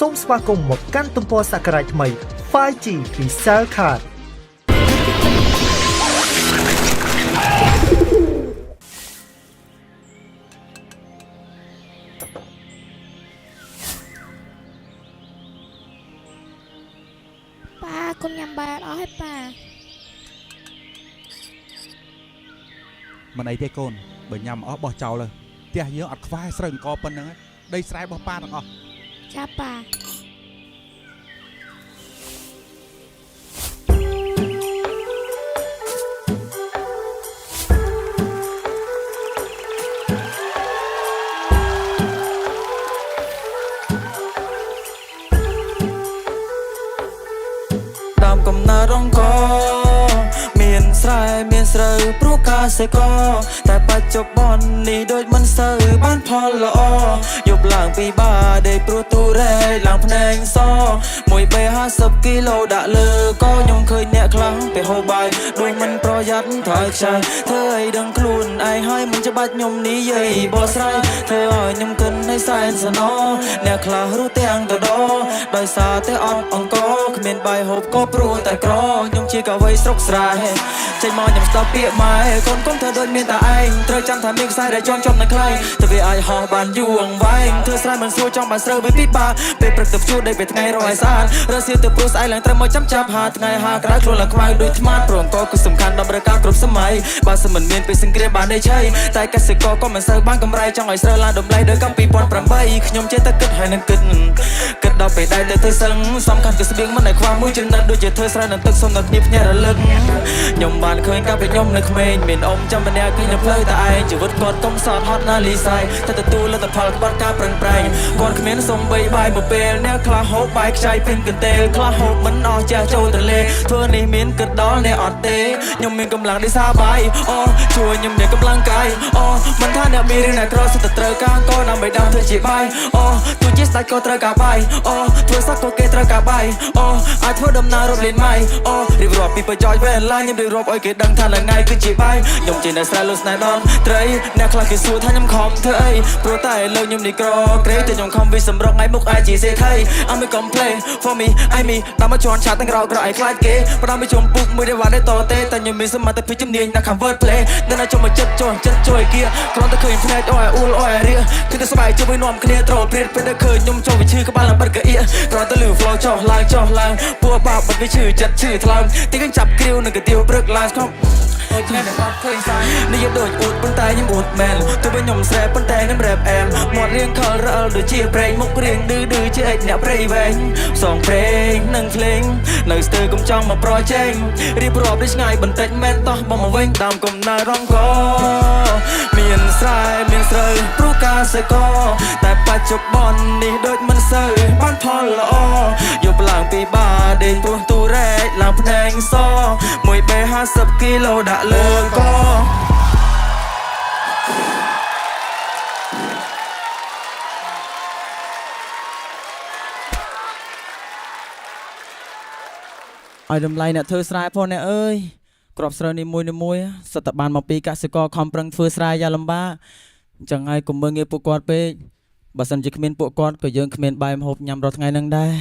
សូមស្វាគមន៍មកកាន់ទំព័រសក្ការៈថ្មី 5G ពី Cell Card ប៉ាកូនញ៉ាំបាយអត់ហើយប៉ាមិនអីទេកូនបើញ៉ាំអស់បោះចោលទៅផ្ទះយើងអត់ខ្វះស្រូវអង្គប៉ុណ្្នឹងដីស្រែរបស់ប៉ាទាំងអស់ ចាប៉ាតាមកំណើតរងកមានស្រែមានស្រូវព្រោះកសិករតែបច្ចុប្បន្ននេះដូចមិនសូវបានផលល្អយប់ឡើងពីបាដេកព្រោះទូរ៉េឡើងភ្នែកស1បេ50គីឡូដាក់លើក៏ខ្ញុំឃើញអ្នកខ្លាំងពេលហូបបាយដូចមិនប្រយ័ត្នថយខ្ចាយធ្វើឲ្យដឹងខ្លួនឯងហើយមិនច្បាច់ខ្ញុំនិយាយបោះស្រាយធ្វើឲ្យខ្ញុំគិនឲ្យសែនសណោអ្នកខ្លះរស់ទាំងតដោដោយសារតែអត់អង្គគ្មានបាយហូបក៏ព្រោះតែក្រខ្ញុំជាកវីស្រុកស្រែចេញមកខ្ញុំស្ដាប់ពាក្យម៉ែកូនកុំធ្វើដូចមានតែឯងត្រូវចាំថាមានខ្សែដែលជាប់នៅខ្លែងទៅវាអាចហោះបានយូរអង្វែងធ្វើស្រែមិនស្រួលចង់បានស្រូវវាពិបាកពេលព្រឹកទៅជួដេកពេលថ្ងៃរកឲ្យស្អាតរើសៀទៅព្រោះស្អែកឡើងត្រូវមកចាប់ហាថ្ងៃហាក្រៅខ្លួនឡើងខ្មៅដូចថ្មព្រោះអង្គគឺសំខាន់ដល់ប្រការគ្រប់សម័យបើសិនមិនមានពេលសង្គ្រាមបានទេឆៃតែកសិករក៏មិនសូវបានកម្រៃចង់ឲ្យស្រូវឡើងតម្លៃដូចកាល2008ខ្ញុំចេះតែគិតហើយនឹងគិតដល់ពេលដែលទៅសឹងសំខាន់គឺស្បៀងមិនឲ្យខ្វះមួយចំណិតដូចជាធ្វើស្រែនឹងទឹកសុំដល់គ្នាភ្ញាក់រលឹកខ្ញុំបានឃើញកាលពីខ្ញុំនៅក្មេងមានអ៊ំចាំម្នាក់គឺនៅផ្លូវតែឯងជីវិតគាត់កុំសោតហត់ណាលីសៃតែទទួលលទ្ធផលក្បត់ការប្រឹងប្រែងគាត់គ្មានសំបីបាយមួយពេលអ្នកខ្លះហូបបាយខ្ចីពេញកន្ទេលខ្លះហូបមិនអស់ចាស់ចូលទលេធ្វើនេះមានគិតដល់អ្នកអត់ទេខ្ញុំមានកម្លាំងដោយសារបាយអូជួយខ្ញុំមានកម្លាំងកាយអូមិនថាអ្នកមានឬអ្នកក្រសុទ្ធតែត្រូវការក៏ដើម្បីដើមធ្វើជាបាយអូទោះជាស្ដេចក៏ត្រូវការបាយអូធ្វើសក់ក៏គេត្រូវការបាយអូអាចធ្វើដំណើររត់លេងម៉ៃអូរៀបរាប់ពីប្រយោជន៍វេលាខ្ញុំរៀបរាប់ឲ្យគេដឹងថាថ្ងៃគឺជាបាយខ្ញុំជាអ្នកស្រែលុស្នេហ៍ដល់ត្រីអ្នកខ្លះគេសួរថាខ្ញុំខំធ្វើអីព្រោះតែលើខ្ញុំនេះក្រក្រេតែខ្ញុំខំវិសម្រុកថ្ងៃមុខអាចជាសេដ្ឋី I'm a complain for me I me តាមមកជន់ឆាទាំងក្រឲ្យខ្លាចគេផ្ដាំមកជុំពុកមួយដែលវ៉ានេះតទេតែខ្ញុំមានសមត្ថភាពជំនាញនៅខាង word play នៅជុំមកចិត្តជួយគៀគ្រាន់តែឃើញភ្នែកអូយអ៊ូលអូយរៀគឺតែស្បែកជួយនាំគ្នាត្រោព្រាតពេលដែលឃើញខ្ញុំចូលវិឈឺក្បាលឡើងបិទកអៀគ្រាន់តែលឺ flow ចុះឡើងពួរបាបបិទវិឈឺចិត្តឈឺថ្លើមទីកញ្ចាប់គ្រាវនឹងកាទៀវព្រឹកឡើងស្គប់អូថ្ងៃនេះអត់ឃើញសាយនេះយកដូចអួតប៉ុន្តែខ្ញុំអួតមែនទោះបីខ្ញុំស្រែប៉ុន្តែខ្ញុំរ៉េបអែមមាត់រៀងខលរអលដូចជាប្រេងមុខរៀងឌឺជាអិចអ្នកព្រៃវែងសងព្រេងនឹងភ្លេងនៅស្ទើរកុំចង់មកប្រជែងរៀបរាប់ដូចឆ្ងាយបន្តិចមែនតោះបងមកវិញតាមកំណើរងកមានស្រែមានស្រូវព្រោះកសិករតែបច្ចុប្បន្ននេះដូចមិនសូវបានផលល្អយប់ឡើងពីបាដេកព្រោះទូរ៉េឡើងភ្នែកស1បេ50គីឡូដាក់លើកឲ្យតម្លៃអ្នកធ្វើស្រែផងអ្នកអើយក្របស្រូវនេះមួយសិតតែបានមកពីកសិករខំប្រឹងធ្វើស្រែយ៉ាងលំបាកអញ្ចឹងហើយកុំមើលងាយពួកគាត់ពេកបើសិនជាគ្មានពួកគាត់ក៏យើងគ្មានបាយម្ហូបញ៉ាំរាល់ថ្ងៃនឹងដែរ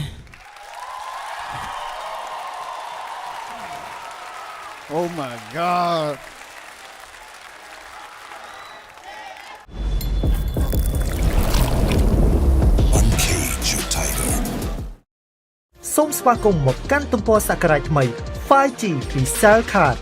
Oh my God. សូមស្វាគមន៍មកកាន់ទំព័រសក្ការៈថ្មី 5G ពី Cell Card